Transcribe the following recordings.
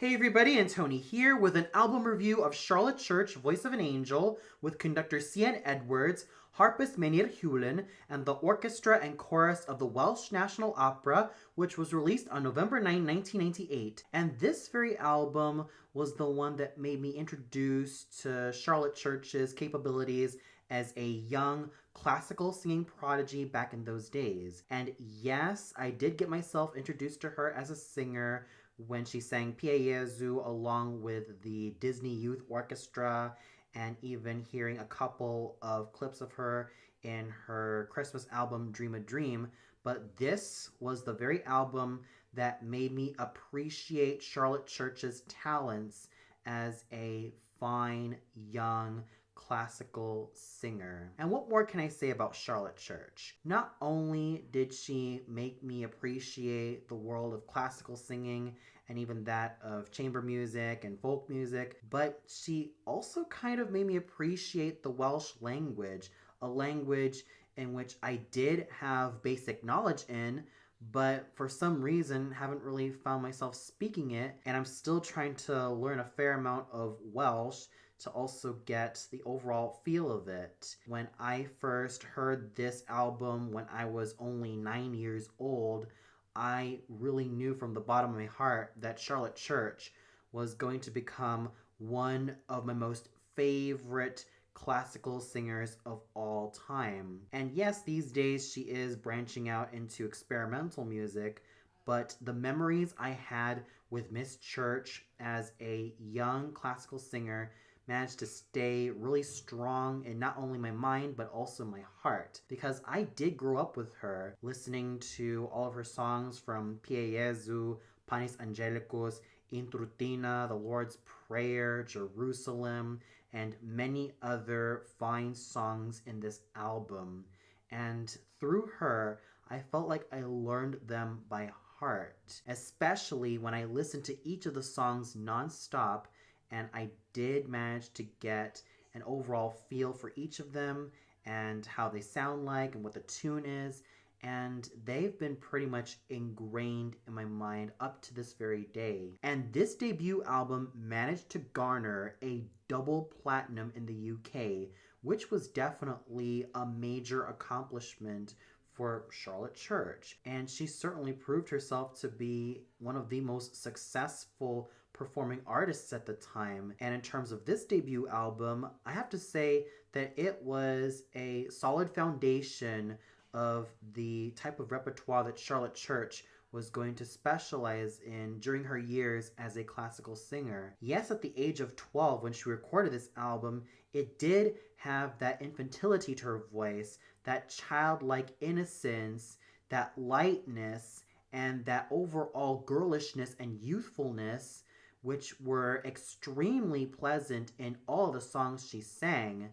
Hey everybody, and Tony here with an album review of Charlotte Church, Voice of an Angel, with conductor Cian Edwards, harpist Menir Hewlin, and the orchestra and chorus of the Welsh National Opera, which was released on November 9, 1998. And this very album was the one that made me introduced to Charlotte Church's capabilities as a young classical singing prodigy back in those days. And yes, I did get myself introduced to her as a singer when she sang Pie Jesu along with the Disney Youth Orchestra, and even hearing a couple of clips of her in her Christmas album Dream a Dream. But this was the very album that made me appreciate Charlotte Church's talents as a fine, young, classical singer. And what more can I say about Charlotte Church? Not only did she make me appreciate the world of classical singing and even that of chamber music and folk music, but she also kind of made me appreciate the Welsh language, a language in which I did have basic knowledge in, but for some reason haven't really found myself speaking it, and I'm still trying to learn a fair amount of Welsh to also get the overall feel of it. When I first heard this album when I was only 9 years old, I really knew from the bottom of my heart that Charlotte Church was going to become one of my most favorite classical singers of all time. And yes, these days she is branching out into experimental music, but the memories I had with Miss Church as a young classical singer managed to stay really strong in not only my mind but also my heart, because I did grow up with her, listening to all of her songs from Pie Jesu, Panis Angelicus, Intrutina, The Lord's Prayer, Jerusalem, and many other fine songs in this album. And through her, I felt like I learned them by heart, especially when I listened to each of the songs nonstop, and I did manage to get an overall feel for each of them and how they sound like and what the tune is, and they've been pretty much ingrained in my mind up to this very day. And this debut album managed to garner a double platinum in the UK, which was definitely a major accomplishment for Charlotte Church. And she certainly proved herself to be one of the most successful performing artists at the time. And in terms of this debut album, I have to say that it was a solid foundation of the type of repertoire that Charlotte Church was going to specialize in during her years as a classical singer. Yes, at the age of 12 when she recorded this album, it did have that infantility to her voice, that childlike innocence, that lightness, and that overall girlishness and youthfulness, which were extremely pleasant in all the songs she sang.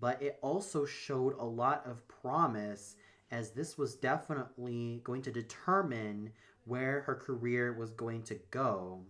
But it also showed a lot of promise, as this was definitely going to determine where her career was going to go.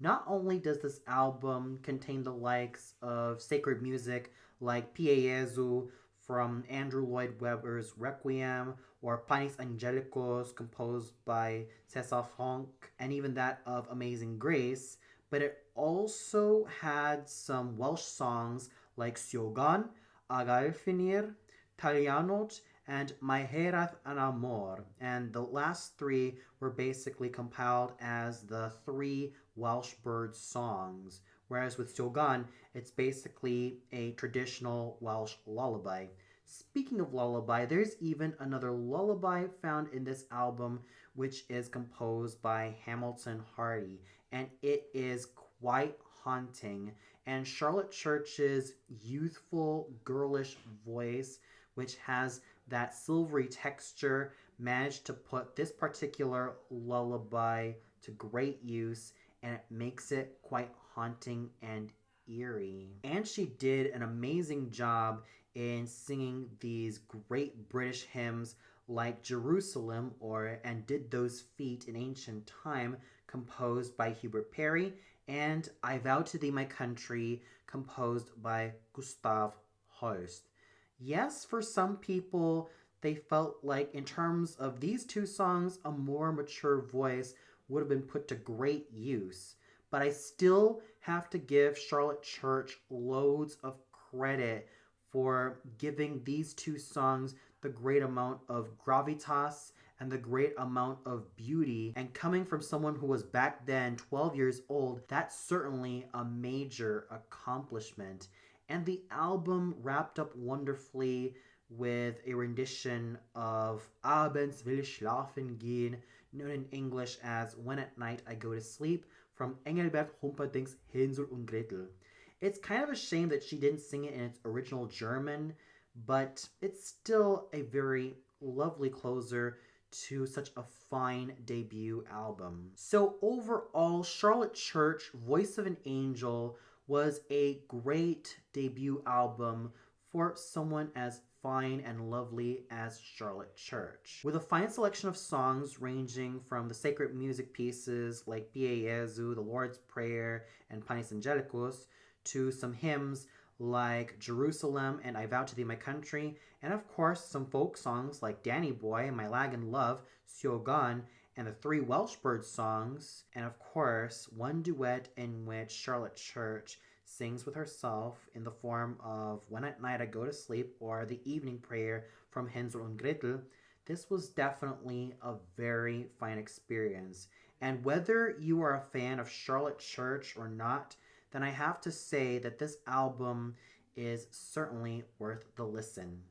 Not only does this album contain the likes of sacred music like Pie Jesu from Andrew Lloyd Webber's Requiem, or Panis Angelicus composed by César Franck, and even that of Amazing Grace, but it also had some Welsh songs like Siogan, Agalfinir, Talianot, and Maherat an Amor, and the last three were basically compiled as the three Welsh bird songs, whereas with Siogan, it's basically a traditional Welsh lullaby. Speaking of lullaby, there's even another lullaby found in this album, which is composed by Hamilton Hardy, and it is quite haunting. And Charlotte Church's youthful, girlish voice, which has that silvery texture, managed to put this particular lullaby to great use, and it makes it quite haunting and eerie. And she did an amazing job in singing these great British hymns like Jerusalem, or And Did Those Feet in Ancient Time, composed by Hubert Parry, and I Vow to Thee My Country, composed by Gustav Holst. Yes, for some people, they felt like in terms of these two songs, a more mature voice would have been put to great use. but I still have to give Charlotte Church loads of credit for giving these two songs the great amount of gravitas and the great amount of beauty. And coming from someone who was back then 12 years old, that's certainly a major accomplishment. And the album wrapped up wonderfully with a rendition of Abends will ich schlafen gehen, known in English as When at Night I Go to Sleep, from Engelbert Humperdinck's Hänsel und Gretel. It's kind of a shame that she didn't sing it in its original German, but it's still a very lovely closer to such a fine debut album. So overall, Charlotte Church, Voice of an Angel, was a great debut album for someone as fine and lovely as Charlotte Church. With a fine selection of songs ranging from the sacred music pieces like Pie Jesu, The Lord's Prayer, and Panis Angelicus, to some hymns like Jerusalem and I Vow to Thee My Country, and of course some folk songs like Danny Boy, My Lagan Love, Siogan, and the three Welsh Bird songs, and of course one duet in which Charlotte Church sings with herself in the form of When at Night I Go to Sleep or the Evening Prayer from Hänsel und Gretel. This was definitely a very fine experience. And whether you are a fan of Charlotte Church or not, then I have to say that this album is certainly worth the listen.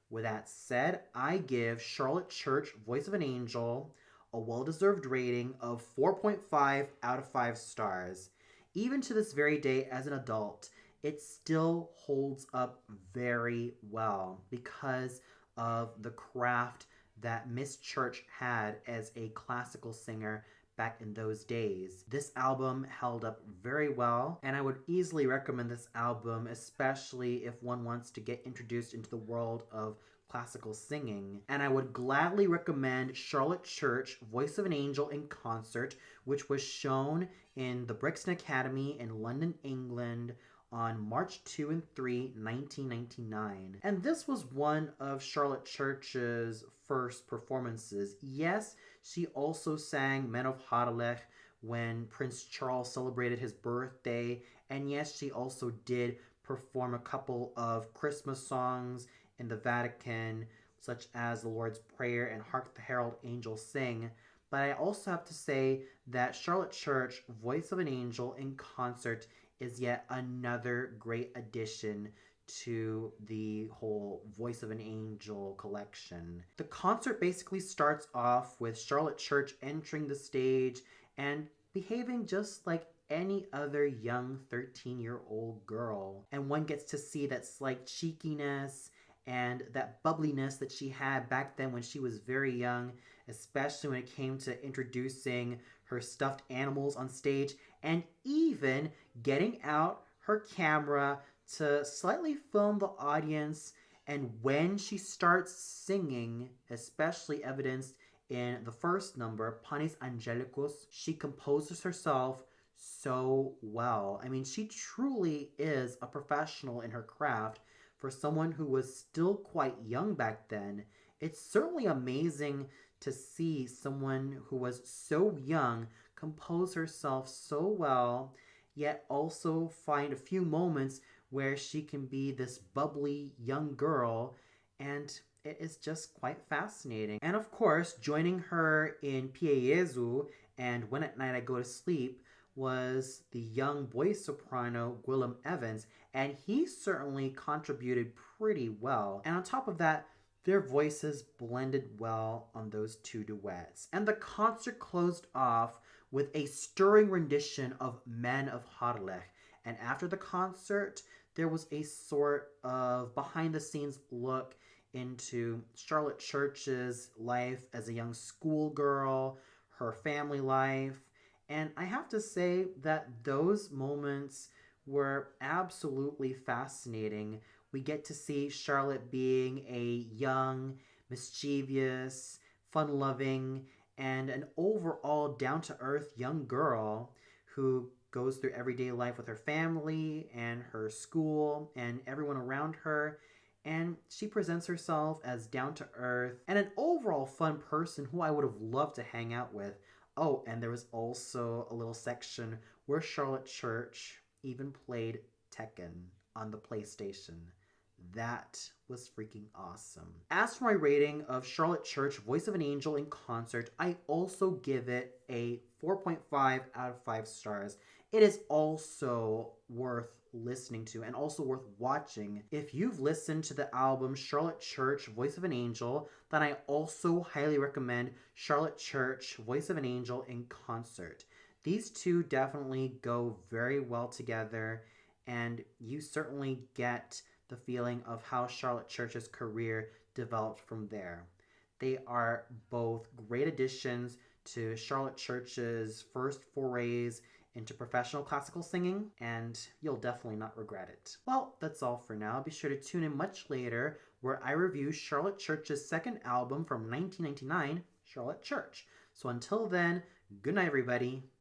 With that said, I give Charlotte Church, Voice of an Angel, a well-deserved rating of 4.5 out of 5 stars. Even to this very day as an adult, it still holds up very well because of the craft that Miss Church had as a classical singer back in those days. This album held up very well, and I would easily recommend this album, especially if one wants to get introduced into the world of classical singing. And I would gladly recommend Charlotte Church, Voice of an Angel in Concert, which was shown in the Brixton Academy in London, England on March 2 and 3, 1999. And this was one of Charlotte Church's first performances. Yes, she also sang Men of Harlech when Prince Charles celebrated his birthday, and yes, she also did perform a couple of Christmas songs in the Vatican, such as The Lord's Prayer and Hark the Herald Angels Sing. But I also have to say that Charlotte Church, Voice of an Angel in Concert, is yet another great addition to the whole Voice of an Angel collection. The concert basically starts off with Charlotte Church entering the stage and behaving just like any other young 13-year-old girl. And one gets to see that slight cheekiness and that bubbliness that she had back then when she was very young, especially when it came to introducing her stuffed animals on stage and even getting out her camera to slightly film the audience. And when she starts singing, especially evidenced in the first number, Panis Angelicus, she composes herself so well. I mean, she truly is a professional in her craft. For someone who was still quite young back then, it's certainly amazing to see someone who was so young compose herself so well, yet also find a few moments where she can be this bubbly young girl, and it is just quite fascinating. And of course, joining her in Pie Jesu and When at Night I Go to Sleep was the young boy soprano Gwilym Evans, and he certainly contributed pretty well. And on top of that, their voices blended well on those two duets. And the concert closed off with a stirring rendition of Men of Harlech. And after the concert, there was a sort of behind-the-scenes look into Charlotte Church's life as a young schoolgirl, her family life. And I have to say that those moments were absolutely fascinating. We get to see Charlotte being a young, mischievous, fun-loving, and an overall down-to-earth young girl who goes through everyday life with her family and her school and everyone around her. And she presents herself as down-to-earth and an overall fun person who I would have loved to hang out with. Oh, and there was also a little section where Charlotte Church even played Tekken on the PlayStation. That was freaking awesome. As for my rating of Charlotte Church Voice of an Angel in concert, I also give it a 4.5 out of 5 stars. It is also worth listening to and also worth watching. If you've listened to the album Charlotte Church Voice of an Angel, then I also highly recommend Charlotte Church Voice of an Angel in concert. These two definitely go very well together, and you certainly get the feeling of how Charlotte Church's career developed from there. They are both great additions to Charlotte Church's first forays into professional classical singing, and you'll definitely not regret it. Well, that's all for now. Be sure to tune in much later where I review Charlotte Church's second album from 1999, Charlotte Church. So until then, good night, everybody.